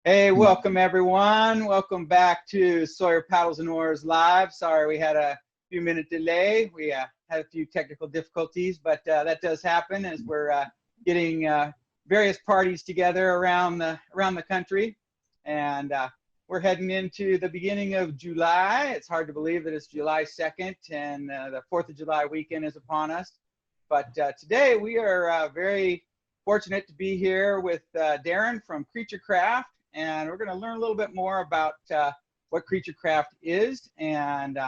Hey, welcome everyone. Welcome back to Sawyer Paddles and Oars Live. Sorry we had a few minute delay. We had a few technical difficulties, but that does happen as we're getting various parties together around the country. And we're heading into the beginning of July. It's hard to believe that it's July 2nd and the 4th of July weekend is upon us. But today we are very fortunate to be here with Darren from Creature Craft. And we're going to learn a little bit more about what Creature Craft is and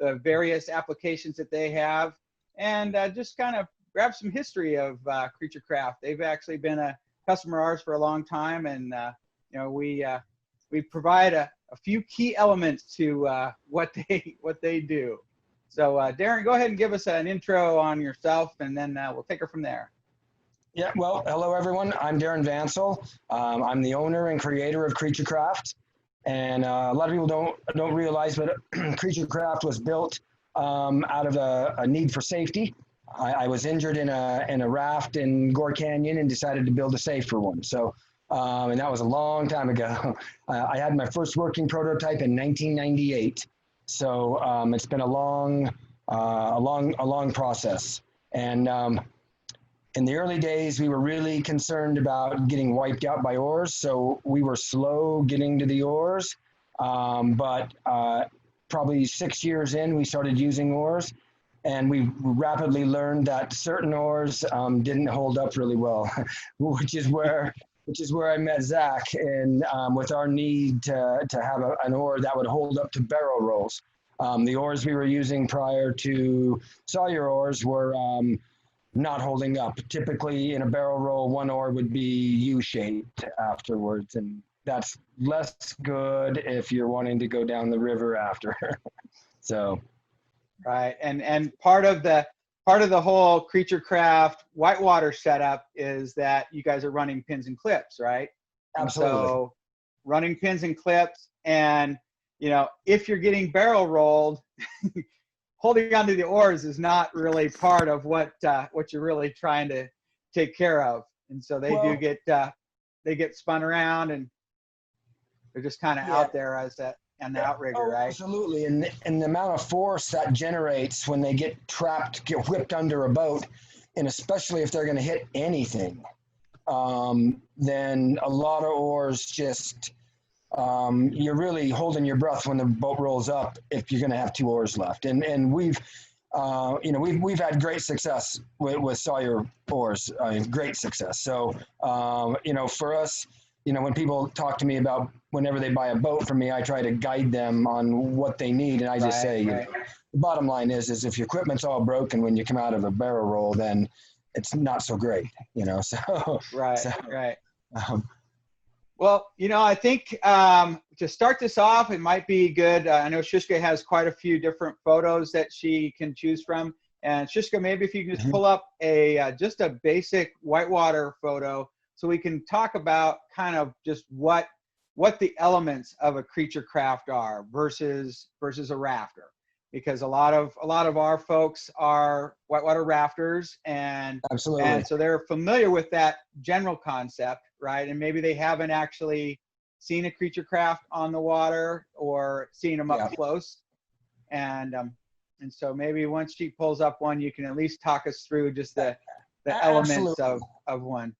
the various applications that they have, and just kind of grab some history of Creature Craft. They've actually been a customer of ours for a long time, and you know, we provide a few key elements to what they do. So Darren, go ahead and give us an intro on yourself, and then we'll take her from there. Yeah, well, hello everyone. I'm Darren Vansel. I'm the owner and creator of Creature Craft, and a lot of people don't realize, but Creature Craft was built out of a need for safety. I was injured in a raft in Gore Canyon and decided to build a safer one. So, and that was a long time ago. I had my first working prototype in 1998. So it's been a long process, and in the early days, we were really concerned about getting wiped out by oars, so we were slow getting to the oars. But probably 6 years in, we started using oars, and we rapidly learned that certain oars didn't hold up really well, which is where I met Zach, and with our need to have an oar that would hold up to barrel rolls. The oars we were using prior to Sawyer oars were not holding up. Typically in a barrel roll, one oar would be U-shaped afterwards, and that's less good if you're wanting to go down the river after. So, right, and part of the whole Creature Craft whitewater setup is that you guys are running pins and clips, right? Absolutely. And so running pins and clips, and you know, if you're getting barrel rolled, holding onto the oars is not really part of what you're really trying to take care of, and so they get spun around, and they're just kind of out there as an outrigger, right? Absolutely, and the amount of force that generates when they get trapped, get whipped under a boat, and especially if they're going to hit anything, then a lot of oars just you're really holding your breath when the boat rolls up if you're going to have two oars left. And we've had great success with Sawyer oars, great success. So for us, when people talk to me about whenever they buy a boat from me, I try to guide them on what they need, and I just say the bottom line is if your equipment's all broken when you come out of a barrel roll, then it's not so great, So right. Well, I think to start this off, it might be good. I know Shishka has quite a few different photos that she can choose from. And Shishka, maybe if you can just pull up just a basic whitewater photo so we can talk about kind of just what the elements of a Creature Craft are versus a rafter. Because a lot of our folks are whitewater rafters, and absolutely, and so they're familiar with that general concept, right? And maybe they haven't actually seen a Creature Craft on the water or seen them up close, and so maybe once she pulls up one, you can at least talk us through just the elements of one.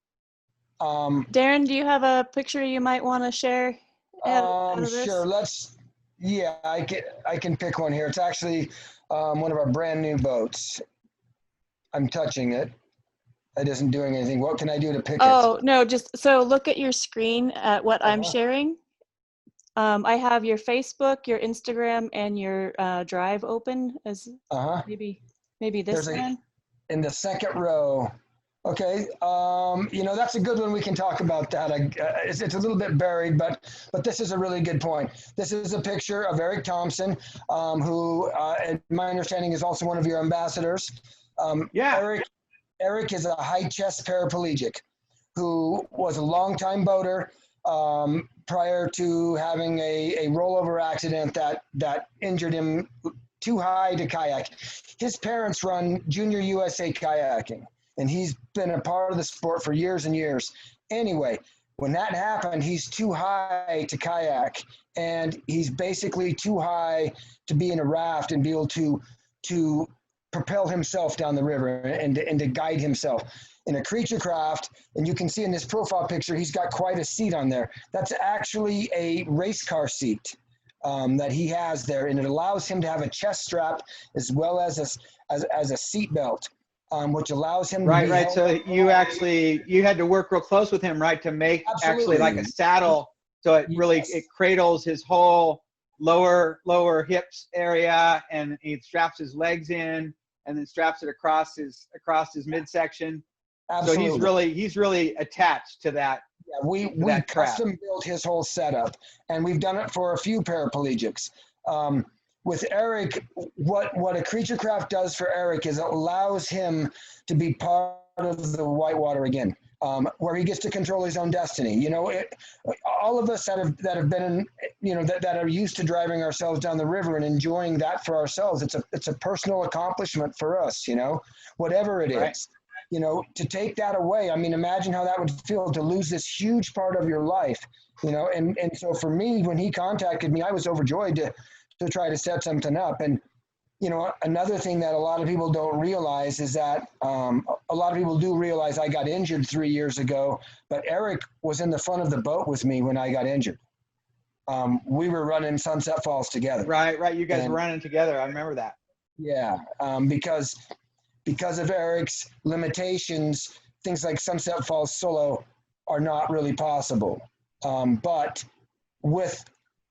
Darren, do you have a picture you might want to share? Sure. I can pick one here. It's actually one of our brand new boats. I'm touching it. It isn't doing anything. What can I do to pick it? Oh, no, just so look at your screen at what I'm sharing. I have your Facebook, your Instagram, and your Drive open as maybe this one. In the second row. Okay, that's a good one. We can talk about that. It's a little bit buried, but this is a really good point. This is a picture of Eric Thompson, who, in my understanding, is also one of your ambassadors. Eric is a high chest paraplegic who was a longtime boater prior to having a rollover accident that injured him too high to kayak. His parents run Junior USA kayaking, and he's been a part of the sport for years and years. Anyway, When that happened, he's too high to kayak, and he's basically too high to be in a raft and be able to propel himself down the river and to guide himself. In a creature craft, and you can see in this profile picture, he's got quite a seat on there. That's actually a race car seat that he has there, and it allows him to have a chest strap as well as a seat belt. Which allows him to be right. So you had to work real close with him, right, to make actually like a saddle. So it really, it cradles his whole lower hips area, and he straps his legs in and then straps it across his midsection. Absolutely. So he's really attached to that. Yeah, we custom built his whole setup, and we've done it for a few paraplegics. With Eric, what a creature craft does for Eric is it allows him to be part of the whitewater again, where he gets to control his own destiny. You know, all of us that have been in, you know, that are used to driving ourselves down the river and enjoying that for ourselves. It's a personal accomplishment for us. You know, whatever it is. You know, to take that away, I mean, imagine how that would feel to lose this huge part of your life. You know, and so for me, when he contacted me, I was overjoyed to try to set something up. And, you know, another thing that a lot of people don't realize is that a lot of people do realize I got injured 3 years ago, but Eric was in the front of the boat with me when I got injured. We were running Sunset Falls together. Right. You guys were running together. I remember that. Yeah, because of Eric's limitations, things like Sunset Falls solo are not really possible. But with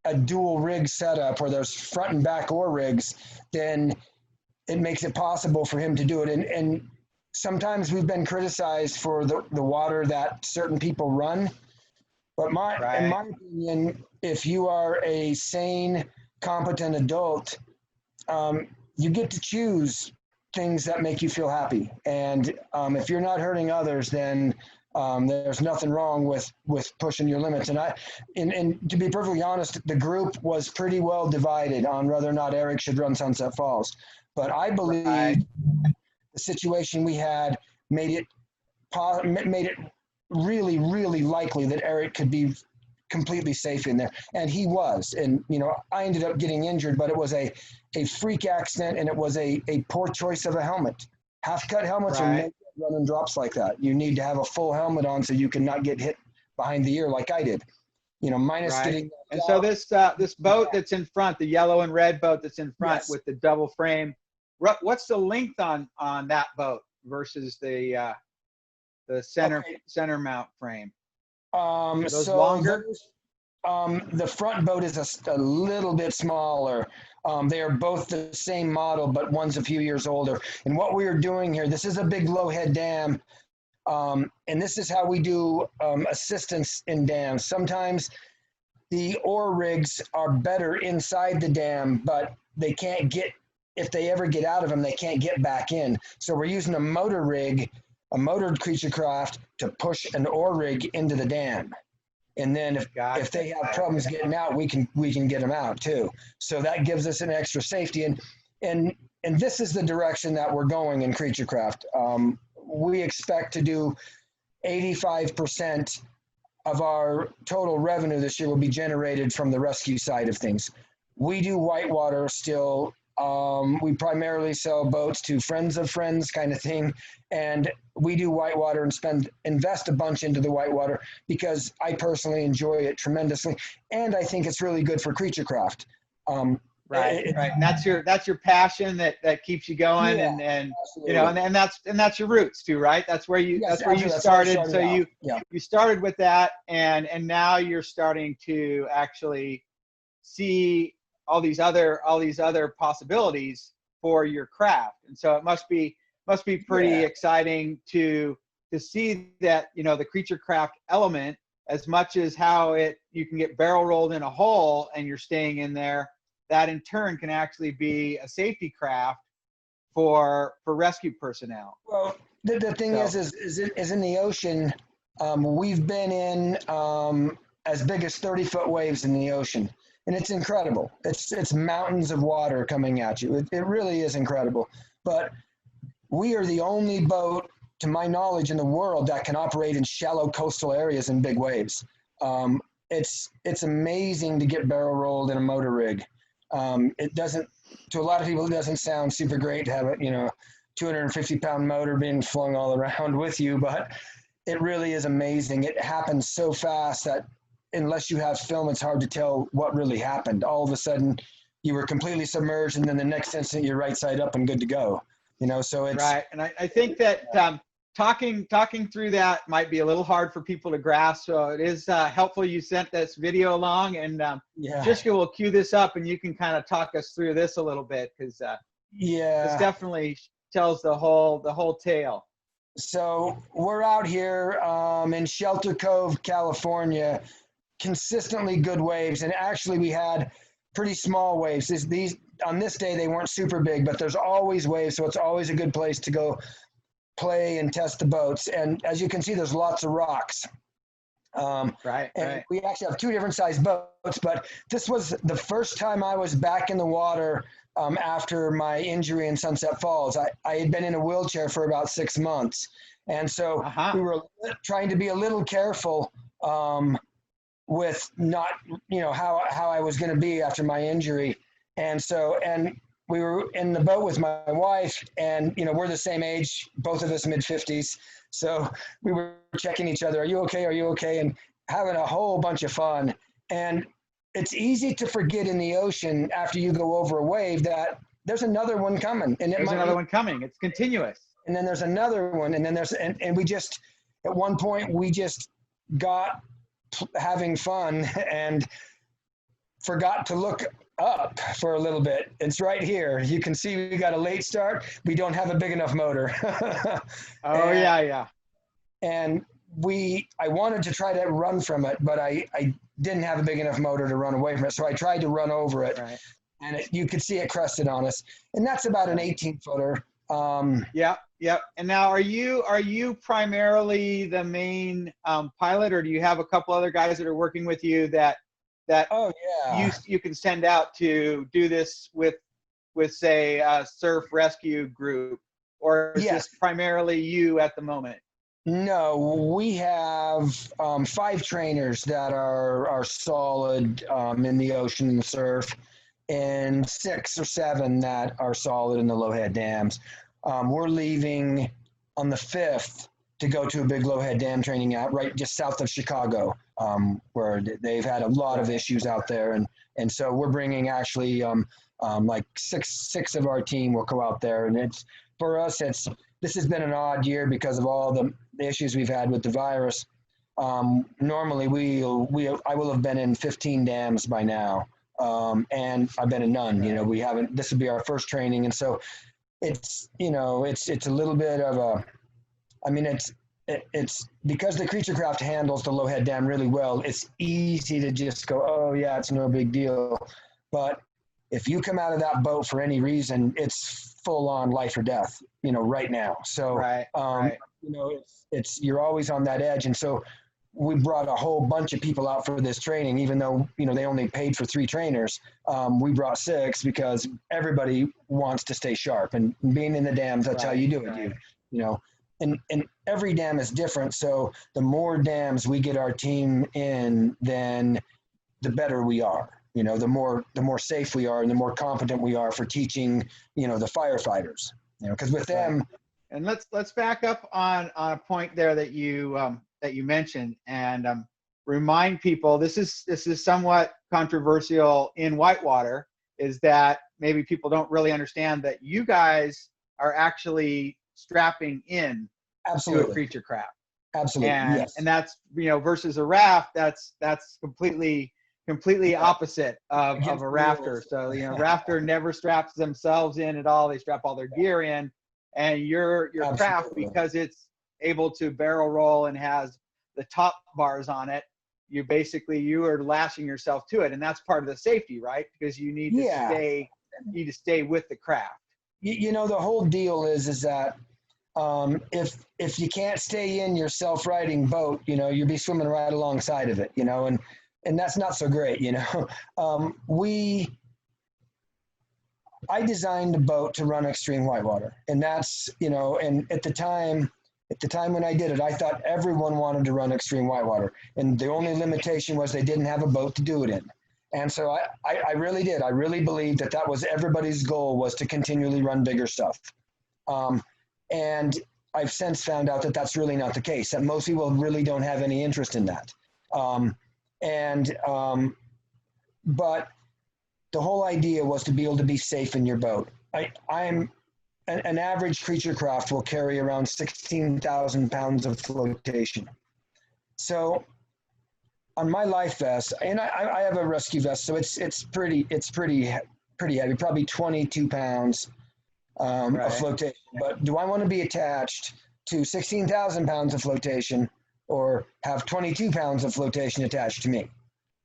a dual rig setup where there's front and back oar rigs, then it makes it possible for him to do it. And sometimes we've been criticized for the water that certain people run. But in my opinion, if you are a sane, competent adult, you get to choose things that make you feel happy. And if you're not hurting others, then there's nothing wrong with pushing your limits. And to be perfectly honest, the group was pretty well divided on whether or not Eric should run Sunset Falls. But I believe the situation we had made it really, really likely that Eric could be completely safe in there. And he was. And, you know, I ended up getting injured, but it was a freak accident, and it was a poor choice of a helmet. Half-cut helmets are made running drops like that. You need to have a full helmet on so you can not get hit behind the ear like I did. You know, minus getting. And so this boat that's in front, the yellow and red boat that's in front with the double frame, what's the length on that boat versus the center mount frame? Are those longer? The front boat is a little bit smaller. They are both the same model, but one's a few years older. And what we are doing here, this is a big low head dam, and this is how we do assistance in dams. Sometimes the oar rigs are better inside the dam, but they can't get, if they ever get out of them, they can't get back in. So we're using a motor rig, a motored creature craft, to push an oar rig into the dam. And then if they have problems getting out, we can get them out too. So that gives us an extra safety. And this is the direction that we're going in creature craft. We expect to do 85% of our total revenue this year will be generated from the rescue side of things. We do whitewater still. We primarily sell boats to friends of friends kind of thing. And we do whitewater and invest a bunch into the whitewater because I personally enjoy it tremendously. And I think it's really good for creature craft. Right. And that's your passion that keeps you going. Yeah, and you know, and that's your roots too, right? That's where you started. So you started with that, and now you're starting to actually see all these other possibilities for your craft. And so it must be pretty exciting to see that, you know, the creature craft element, as much as how you can get barrel rolled in a hole and you're staying in there, that in turn can actually be a safety craft for rescue personnel. Well, the thing is in the ocean, we've been in as big as 30-foot waves in the ocean. And it's incredible. It's mountains of water coming at you. It really is incredible. But we are the only boat to my knowledge, in the world that can operate in shallow coastal areas in big waves. It's amazing to get barrel rolled in a motor rig. It doesn't, to a lot of people, it doesn't sound super great to have a, 250-pound motor being flung all around with you, but it really is amazing. It happens so fast that unless you have film, it's hard to tell what really happened. All of a sudden, you were completely submerged, and then the next instant, you're right side up and good to go. So it's right. And I think that talking through that might be a little hard for people to grasp. So it is helpful you sent this video along, and Jessica will cue this up, and you can kind of talk us through this a little bit, because this definitely tells the whole tale. So we're out here in Shelter Cove, California, consistently good waves, and actually we had pretty small waves. These on this day they weren't super big, but there's always waves, so it's always a good place to go play and test the boats. And as you can see, there's lots of rocks. Right. We actually have two different size boats, but this was the first time I was back in the water after my injury in Sunset Falls. I had been in a wheelchair for about 6 months. And so we were trying to be a little careful with not, how I was going to be after my injury. And we were in the boat with my wife, and, we're the same age, both of us mid-50s. So we were checking each other. Are you okay? Are you okay? And having a whole bunch of fun. And it's easy to forget in the ocean after you go over a wave that there's another one coming. And there's another one coming. It's continuous. And then there's another one. And then and we just, at one point, we just got having fun and forgot to look up for a little bit. It's right here. You can see we got a late start. We don't have a big enough motor. Yeah. And I wanted to try to run from it, but I didn't have a big enough motor to run away from it. So I tried to run over it, and you could see it crested on us. And that's about an 18-footer. Yep. And now, are you primarily the main pilot, or do you have a couple other guys that are working with you that you can send out to do this with say a surf rescue group, or is this primarily you at the moment? No, we have 5 trainers that are solid in the ocean and the surf, and 6 or 7 that are solid in the Lowhead dams. We're leaving on the 5th to go to a big Lowhead Dam training out right just south of Chicago, where they've had a lot of issues out there. And so we're bringing actually like six of our team will go out there. And for us, this has been an odd year because of all the issues we've had with the virus. Normally I will have been in 15 dams by now. And I've been in none, this would be our first training. And so it's a little bit of it's because the Creature Craft handles the Lowhead Dam really well. It's easy to just go, oh yeah, it's no big deal. But if you come out of that boat for any reason, it's full on life or death, right now. So, you're always on that edge. And so we brought a whole bunch of people out for this training, even though, they only paid for 3 trainers. We brought 6 because everybody wants to stay sharp, and being in the dams, that's how you do it. And every dam is different. So the more dams we get our team in, then the better we are. The more safe we are, and the more competent we are for teaching, the firefighters. Because with them. And let's back up on a point there that you mentioned, and remind people this is somewhat controversial in whitewater, is that maybe people don't really understand that you guys are actually strapping in to a Creature Craft. Absolutely. And that's versus a raft, that's completely opposite of a rafter. So rafter never straps themselves in at all. They strap all their gear in, and your craft, because it's able to barrel roll and has the top bars on it, you are lashing yourself to it, and that's part of the safety, right? Because you need to stay with the craft. The whole deal is that if you can't stay in your self-riding boat, you'll be swimming right alongside of it, and that's not so great, I designed a boat to run extreme whitewater, and that's, and at the time At the time when I did it, I thought everyone wanted to run extreme whitewater, and the only limitation was they didn't have a boat to do it in. And so I really did. I really believed that that was everybody's goal, was to continually run bigger stuff. And I've since found out that that's really not the case, that most people really don't have any interest in that. But the whole idea was to be able to be safe in your boat. An average creature craft will carry around 16,000 pounds of flotation. So on my life vest, and I have a rescue vest, so it's pretty heavy, probably 22 pounds of flotation. But do I want to be attached to 16,000 pounds of flotation, or have 22 pounds of flotation attached to me?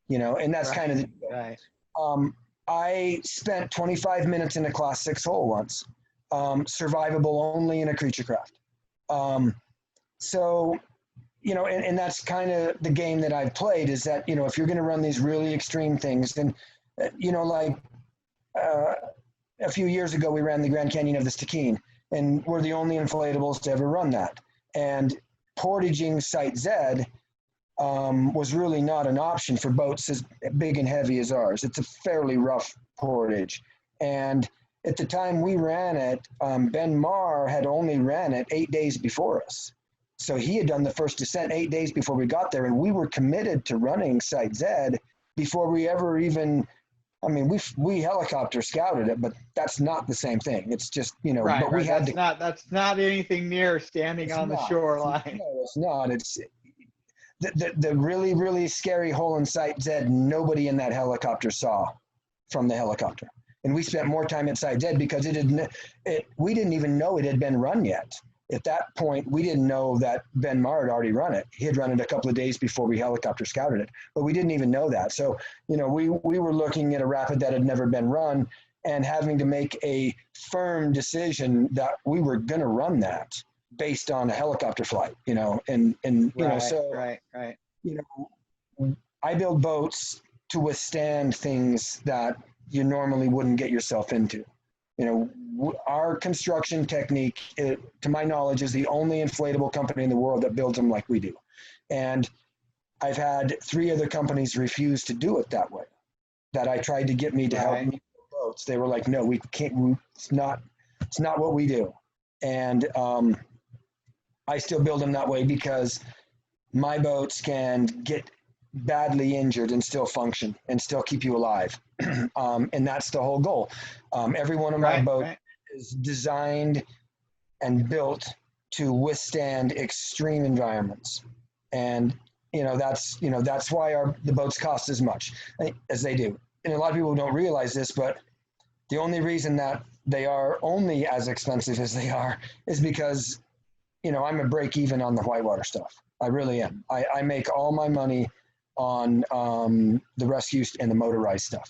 You know, and that's kind of the deal. I spent 25 minutes in a class 6 hole once. Survivable only in a creature craft. So, you know, and that's kind of the game that I've played, is that, you know, if you're going to run these really extreme things, and, you know, like a few years ago, we ran the Grand Canyon of the Stikine, and we're the only inflatables to ever run that. And portaging Site Z was really not an option for boats as big and heavy as ours. It's a fairly rough portage. And at the time we ran it, Ben Marr had only ran it 8 days before us. So he had done the first descent 8 days before we got there, and we were committed to running Site Z before we ever even, I mean, we helicopter scouted it, but that's not the same thing. It's just, you know, but we had that's not anything near standing on the shoreline. No, it's not. It's the really, really scary hole in Site Z, nobody in that helicopter saw from the helicopter. And we spent more time at Site Z because we didn't even know it had been run yet. At that point, we didn't know that Ben Marr had already run it. He had run it a couple of days before we helicopter scouted it, but we didn't even know that. So, you know, we were looking at a rapid that had never been run and having to make a firm decision that we were going to run that based on a helicopter flight, you know, and you know, so, you know, I build boats to withstand things that you normally wouldn't get yourself into. You know, our construction technique, to my knowledge, is the only inflatable company in the world that builds them like we do. And I've had 3 other companies refuse to do it that way, that I tried to get me to help me build boats. They were like, no, we can't, it's not what we do. And I still build them that way because my boats can get badly injured and still function and still keep you alive. And that's the whole goal. Every one of my boats is designed and built to withstand extreme environments. And, you know, that's why the boats cost as much as they do. And a lot of people don't realize this, but the only reason that they are only as expensive as they are is because, you know, I'm a break even on the whitewater stuff. I really am. I make all my money on the rescue and the motorized stuff.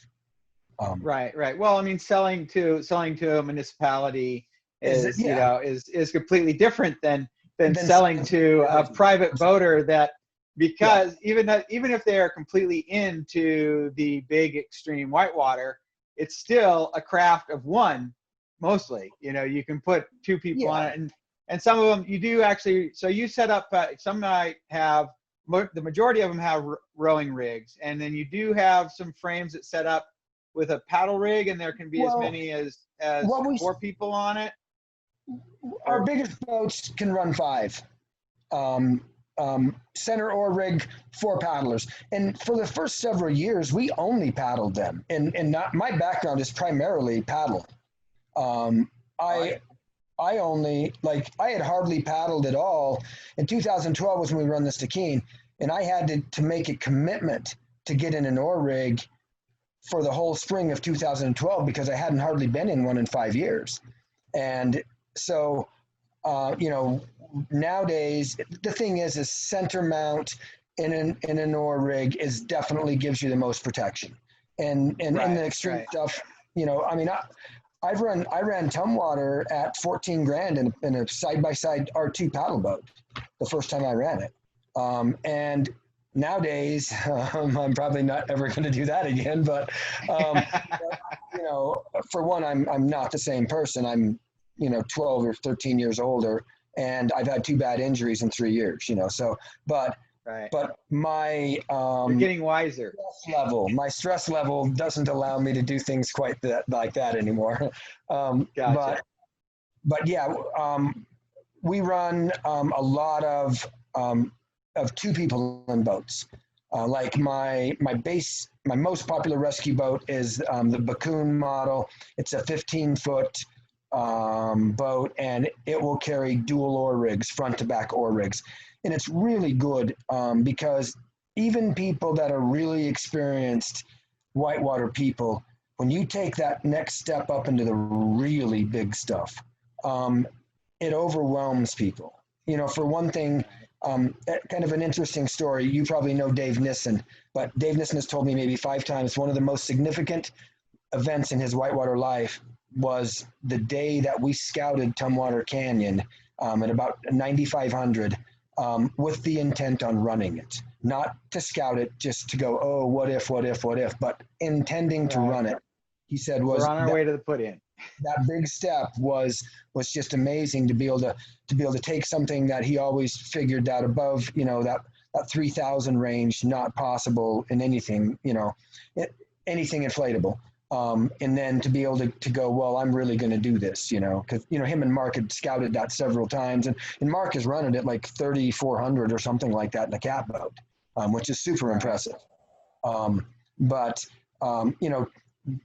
Right. Well, I mean, selling to a municipality is you know is completely different than selling to a private boater, that because even if they are completely into the big extreme whitewater, it's still a craft of one mostly. You know, you can put 2 people on it, and some of them you do actually. So you set up. Some might have. The majority of them have rowing rigs, and then you do have some frames that set up with a paddle rig, and there can be as many as 4 people on it. Our biggest boats can run 5. Center oar rig, 4 paddlers. And for the first several years, we only paddled them. And my background is primarily paddle. I had hardly paddled at all. In 2012 was when we run the Stikine, and I had to make a commitment to get in an oar rig for the whole spring of 2012 because I hadn't hardly been in one in 5 years. And so, you know, nowadays, the thing is center mount in an oar rig definitely gives you the most protection. And in the extreme stuff, you know, I mean, I ran Tumwater at 14 grand in a side-by-side R2 paddle boat the first time I ran it. And nowadays, I'm probably not ever going to do that again, but, you know, for one, I'm not the same person. I'm, you know, 12 or 13 years older. and I've had 2 bad injuries in 3 years, you know, so, but my, you're getting wiser. my stress level doesn't allow me to do things quite like that anymore. Gotcha. But yeah, we run a lot of 2 people in boats. Like my most popular rescue boat is the Bakun model. It's a 15-foot boat, and it will carry dual oar rigs, front to back oar rigs. And it's really good because even people that are really experienced whitewater people, when you take that next step up into the really big stuff, it overwhelms people. You know, for one thing, kind of an interesting story. You probably know Dave Nissen, but Dave Nissen has told me maybe 5 times one of the most significant events in his whitewater life was the day that we scouted Tumwater Canyon at about 9,500 with the intent on running it. Not to scout it, just to go, oh, what if, but intending to run it. He said was we're on our way to the put-in. That big step was just amazing to be able to take something that he always figured that above, you know, that 3,000 range, not possible in anything, you know, anything inflatable. And then to be able to go, well, I'm really going to do this, you know, because, you know, him and Mark had scouted that several times, and Mark is running it like 3,400 or something like that in a cat boat, which is super impressive. But you know,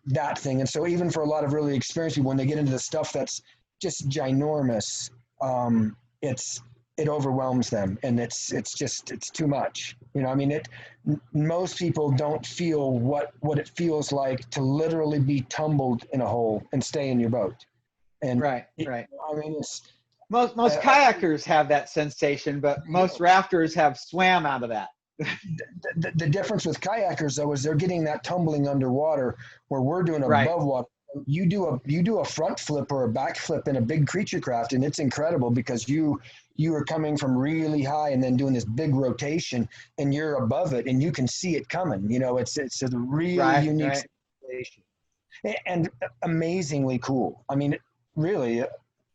that thing. And so even for a lot of really experienced people, when they get into the stuff that's just ginormous, it overwhelms them, and it's too much. You know, I mean, most people don't feel what it feels like to literally be tumbled in a hole and stay in your boat. And right. I mean, it's most kayakers have that sensation, but most rafters have swam out of that. The difference with kayakers though is they're getting that tumbling underwater, where we're doing above water. You do a front flip or a back flip in a big creature craft, and it's incredible because you are coming from really high and then doing this big rotation, and you're above it and you can see it coming. You know, it's a really unique situation and amazingly cool. I mean, really,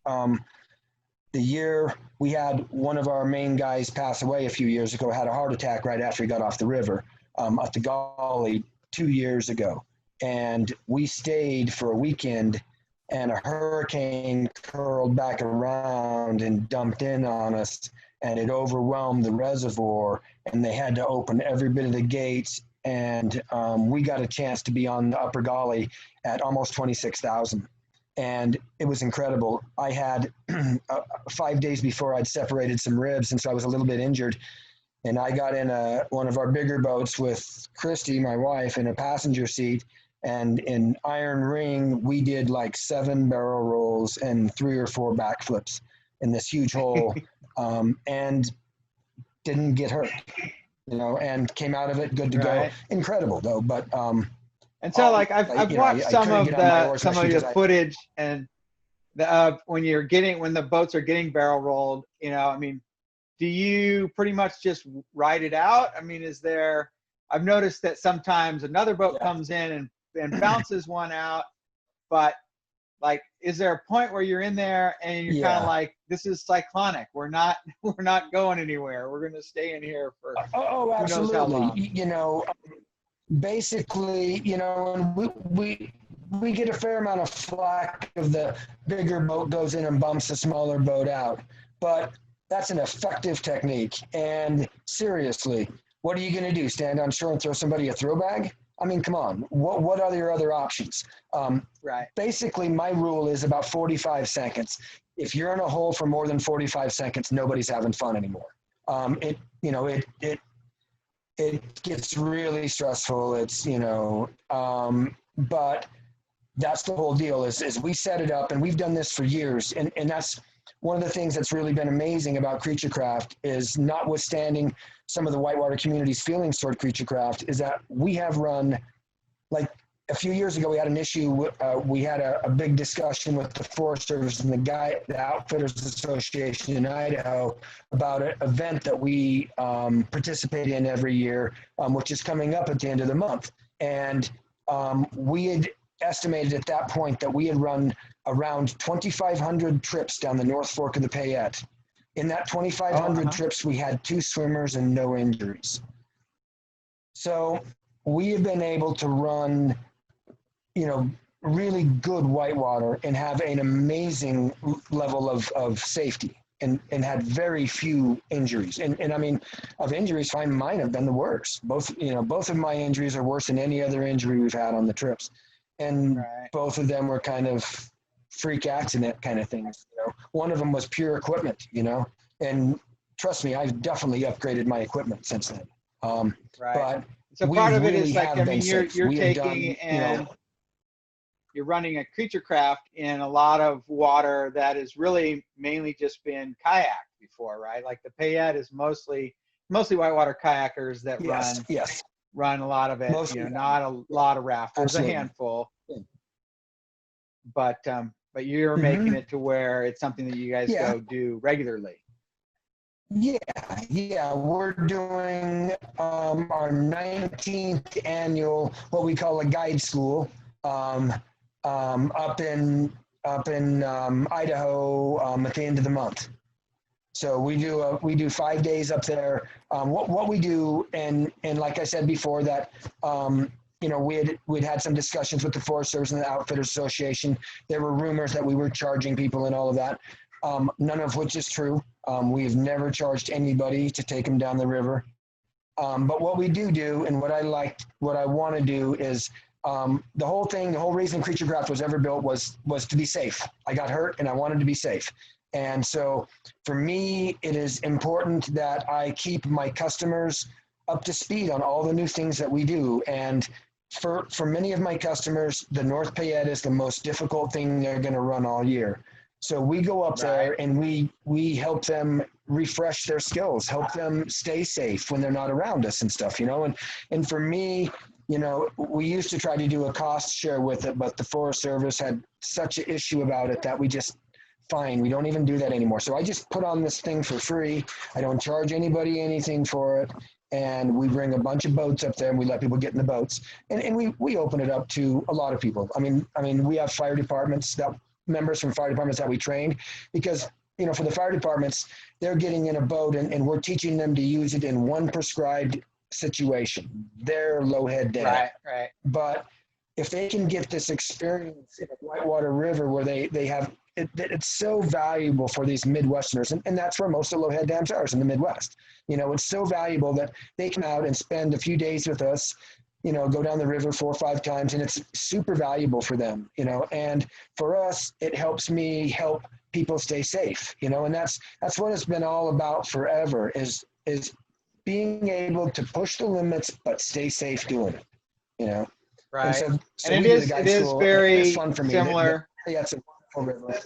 the year we had one of our main guys pass away a few years ago, had a heart attack right after he got off the river at the Gully 2 years ago. And we stayed for a weekend, and a hurricane curled back around and dumped in on us, and it overwhelmed the reservoir, and they had to open every bit of the gates. And we got a chance to be on the upper Gully at almost 26,000. And it was incredible. I had 5 days before I'd separated some ribs, and so I was a little bit injured. And I got in one of our bigger boats with Christy, my wife, in a passenger seat. And in Iron Ring, we did like 7 barrel rolls and 3 or 4 backflips in this huge hole, and didn't get hurt, you know, and came out of it good to go. Incredible though, but and so, like, I've watched some of your footage, and when the boats are getting barrel rolled, you know, I mean, do you pretty much just ride it out? I mean, I've noticed that sometimes another boat comes in and bounces one out, but like, is there a point where you're in there and you're kind of like, this is cyclonic, we're not going anywhere, we're going to stay in here for absolutely, who knows how long? You know, basically, you know, and we get a fair amount of flack if the bigger boat goes in and bumps the smaller boat out, but that's an effective technique. And seriously, what are you going to do, stand on shore and throw somebody a throw bag? I mean, come on, what are your other options? Basically, my rule is about 45 seconds. If you're in a hole for more than 45 seconds, nobody's having fun anymore. It gets really stressful. It's, you know, but that's the whole deal is we set it up, and we've done this for years. And that's one of the things that's really been amazing about Creature Craft, is notwithstanding some of the whitewater community's feelings toward Creature Craft, is that we have run, like a few years ago, we had an issue. We had a big discussion with the Forest Service and the Outfitters Association in Idaho about an event that we participate in every year, which is coming up at the end of the month. And we had estimated at that point that we had run around 2,500 trips down the North Fork of the Payette. In that 2,500 uh-huh. trips, we had 2 swimmers and no injuries. So we have been able to run, you know, really good whitewater and have an amazing level of safety and had very few injuries. And I mean, of injuries, fine, mine have been the worst. Both, you know, both of my injuries are worse than any other injury we've had on the trips. And both of them were kind of freak accident kind of things. You know, one of them was pure equipment, you know, and trust me, I've definitely upgraded my equipment since then. But so we part of it really is like, have I been mean, safe. you're We have done, taking you and know, you're running a creature craft in a lot of water that has really mainly just been kayaked before, right? Like the Payette is mostly whitewater kayakers that run a lot of it, mostly, you know, not a lot of rafters, a handful, but you're making it to where it's something that you guys go do regularly. Yeah, we're doing our 19th annual, what we call a guide school, up in Idaho at the end of the month. So we do 5 days up there. What we do, and like I said before, that you know, we'd had some discussions with the Forest Service and the Outfitters Association. There were rumors that we were charging people and all of that. None of which is true. We've never charged anybody to take them down the river. But what we do, and what I want to do is, the whole reason Creature Craft was ever built was to be safe. I got hurt and I wanted to be safe. And so for me, it is important that I keep my customers up to speed on all the new things that we do. And for many of my customers, the North Payette is the most difficult thing they're going to run all year. So we go up there and we help them refresh their skills, help them stay safe when they're not around us and stuff, you know. And for me, you know, we used to try to do a cost share with it, but the Forest Service had such an issue about it that we don't even do that anymore. So I just put on this thing for free. I don't charge anybody anything for it. And we bring a bunch of boats up there and we let people get in the boats. And we open it up to a lot of people. I mean, we have fire departments members from fire departments that we trained, because, you know, for the fire departments, they're getting in a boat and we're teaching them to use it in one prescribed situation. They're low head down. Right. But if they can get this experience in a whitewater river where they have it, it's so valuable for these Midwesterners, and that's where most of low head dams are, in the Midwest. You know, it's so valuable that they come out and spend a few days with us, you know, go down the river 4 or 5 times, and it's super valuable for them, you know. And for us, it helps me help people stay safe, you know. And that's what it's been all about forever, is being able to push the limits but stay safe doing it, you know. Right. And so and it is very fun for me. Similar. It's a wonderful river.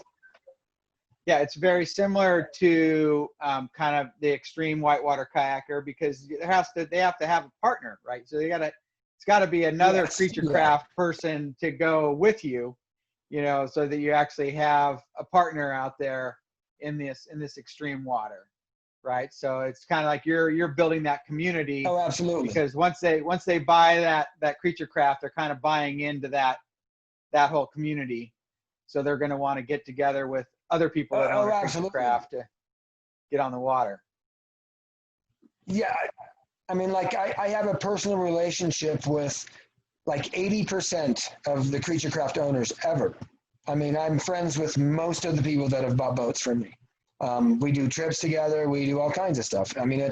Yeah, it's very similar to kind of the extreme whitewater kayaker, because they have to have a partner, right? So it's got to be another creature craft person to go with you, you know, so that you actually have a partner out there in this extreme water, right? So it's kind of like you're building that community. Oh, absolutely. Because once they buy that creature craft, they're kind of buying into that whole community. So they're going to want to get together with other people that own a creature craft to get on the water. Yeah, I mean, like I have a personal relationship with like 80% of the creature craft owners ever. I mean, I'm friends with most of the people that have bought boats from me. We do trips together. We do all kinds of stuff. I mean,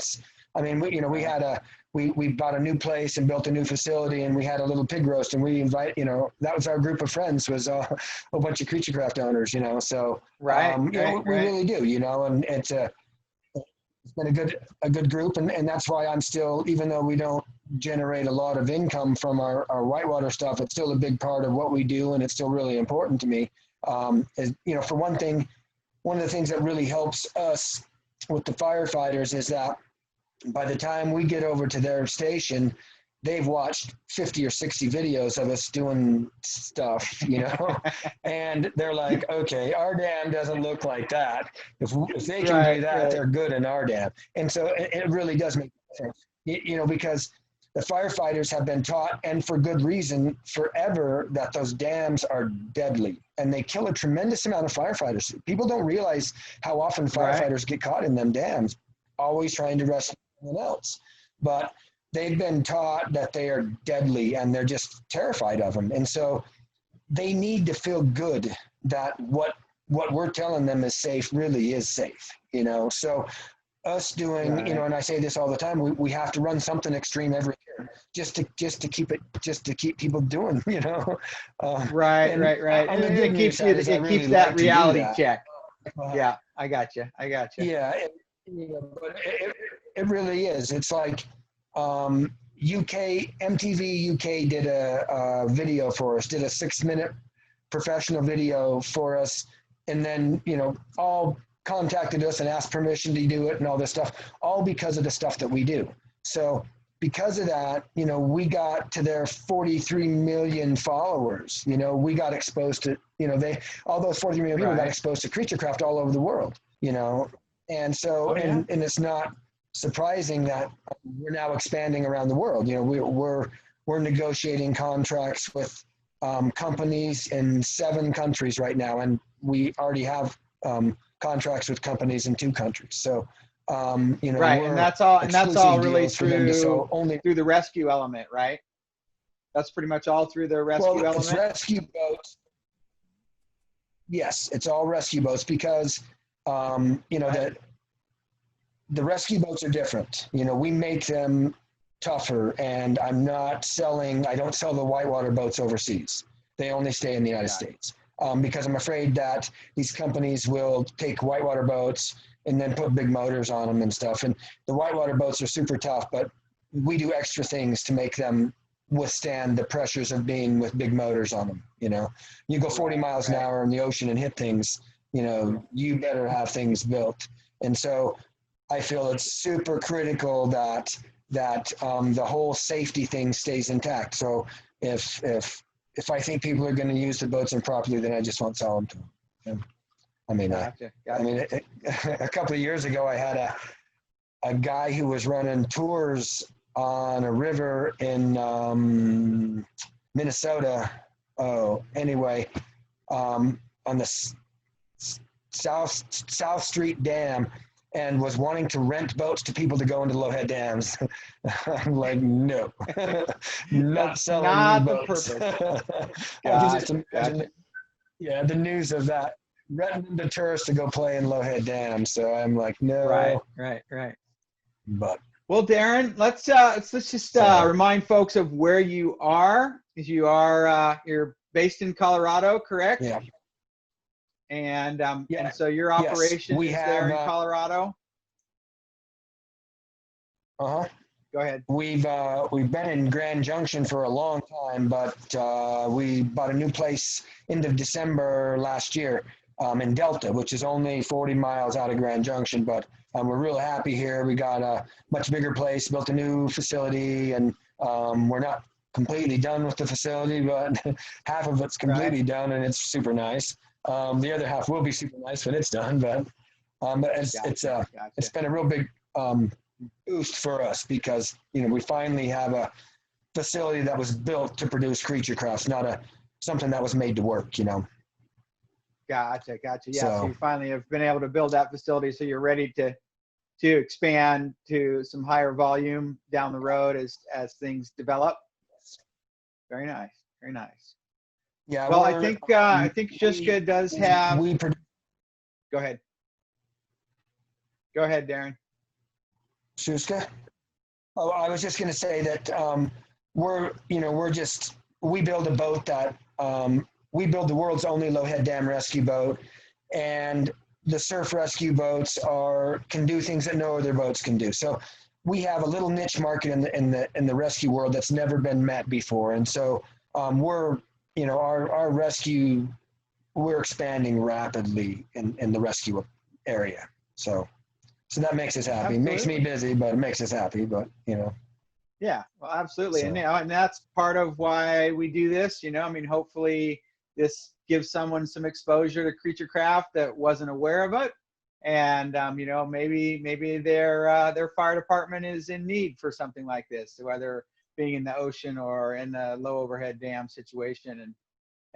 we bought a new place and built a new facility, and we had a little pig roast, and we invite, you know, that was our group of friends, was a bunch of creature craft owners, you know. So we really do, you know, and it's been a good group, and that's why I'm still, even though we don't generate a lot of income from our whitewater stuff, it's still a big part of what we do, and it's still really important to me. Is, you know, for one thing, one of the things that really helps us with the firefighters is that by the time we get over to their station, they've watched 50 or 60 videos of us doing stuff, you know, and they're like, okay, our dam doesn't look like that. If they can do that, they're good in our dam. And so it really does make sense, you know, because the firefighters have been taught, and for good reason, forever, that those dams are deadly and they kill a tremendous amount of firefighters. People don't realize how often firefighters get caught in them dams, always trying to rescue someone else. But they've been taught that they are deadly and they're just terrified of them. And so they need to feel good that what we're telling them is safe really is safe, you know? So us doing, you know, and I say this all the time, we have to run something extreme every year just to keep people doing, you know? Right. And it keeps that reality check. Yeah, I got you. Yeah, but it really is. It's like MTV UK did a video for us, did a 6-minute professional video for us, and then, you know, all contacted us and asked permission to do it and all this stuff, all because of the stuff that we do. So because of that, you know, we got to their 43 million followers. You know, we got exposed to, you know, all those 43 million people got exposed to Creaturecraft all over the world, you know. And so, and it's not surprising that we're now expanding around the world. You know, we're negotiating contracts with companies in 7 countries right now, and we already have contracts with companies in 2 countries. So, you know, and that's all really through the rescue element, right? That's pretty much all through the rescue element. It's rescue boats. Yes, it's all rescue boats because, you know, the rescue boats are different. You know, we make them tougher, and I don't sell the whitewater boats overseas. They only stay in the United States. Because I'm afraid that these companies will take whitewater boats and then put big motors on them and stuff. And the whitewater boats are super tough, but we do extra things to make them withstand the pressures of being with big motors on them. You know, you go 40 miles an hour in the ocean and hit things, you know, you better have things built. And so I feel it's super critical that the whole safety thing stays intact. So if I think people are going to use the boats improperly, then I just won't sell them to them. I mean, a couple of years ago, I had a guy who was running tours on a river in Minnesota. On the South Street Dam, and was wanting to rent boats to people to go into Lowhead dams. I'm like, no, not selling not new the boats. purpose. I can just imagine, the news of that, renting the tourists to go play in Lowhead Dam. So I'm like, no. Right. But well, Darren, let's just remind folks of where you are. You're based in Colorado, correct? Yeah. And so your operation is there in Colorado? Uh-huh. Go ahead. We've been in Grand Junction for a long time, but we bought a new place end of December last year in Delta, which is only 40 miles out of Grand Junction. But we're real happy here. We got a much bigger place, built a new facility, and we're not completely done with the facility, but half of it's completely done, and it's super nice. The other half will be super nice when it's done, but it's been a real big boost for us because, you know, we finally have a facility that was built to produce Creaturecrafts, not something that was made to work, you know. Gotcha. Yeah, so you finally have been able to build that facility, so you're ready to expand to some higher volume down the road as things develop. Very nice. Yeah. Well, I think Shushka does have. Go ahead, Darren. Shushka? Oh, I was just going to say that we build a boat that we build the world's only Lowhead Dam rescue boat, and the surf rescue boats can do things that no other boats can do. So we have a little niche market in the rescue world that's never been met before, and so our rescue, we're expanding rapidly in the rescue area. So that makes us happy. Absolutely. It makes me busy, but it makes us happy. But you know. Yeah, well, absolutely, so. And that's part of why we do this. You know, I mean, hopefully this gives someone some exposure to Creaturecraft that wasn't aware of it, and maybe their fire department is in need for something like this, whether being in the ocean or in a low overhead dam situation.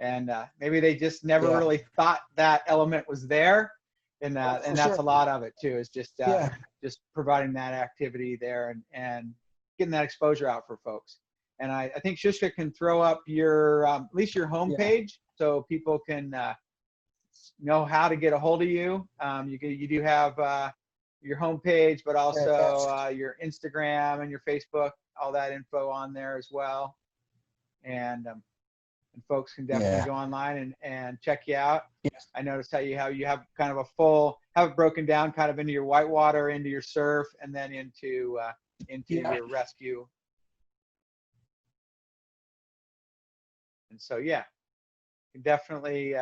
And maybe they just never really thought that element was there. And that's a lot of it too, is just just providing that activity there and getting that exposure out for folks. And I think Shushka can throw up your at least your homepage so people can know how to get a hold of you. You do have your homepage, but also your Instagram and your Facebook, all that info on there as well. And folks can definitely go online and check you out. Yes. I noticed how you have kind of a full, have it broken down kind of into your whitewater, into your surf, and then into your rescue. And so, yeah, you can definitely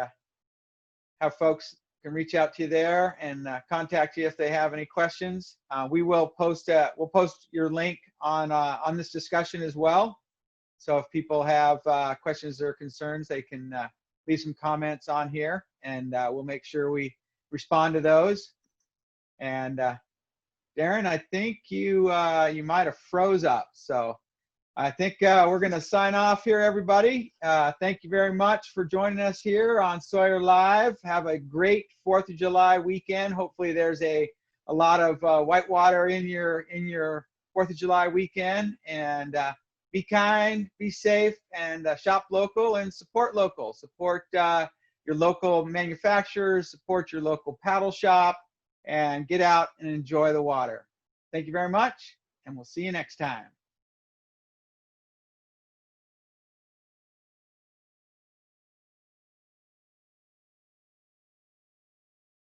have folks can reach out to you there and contact you if they have any questions. We will post we'll post your link on this discussion as well. So if people have questions or concerns, they can leave some comments on here, and we'll make sure we respond to those. And Darren, I think you you might have froze up, so I think we're going to sign off here, everybody. Thank you very much for joining us here on Sawyer Live. Have a great 4th of July weekend. Hopefully there's a lot of whitewater in your 4th of July weekend. And be kind, be safe, and shop local and support local. Support your local manufacturers, support your local paddle shop, and get out and enjoy the water. Thank you very much, and we'll see you next time.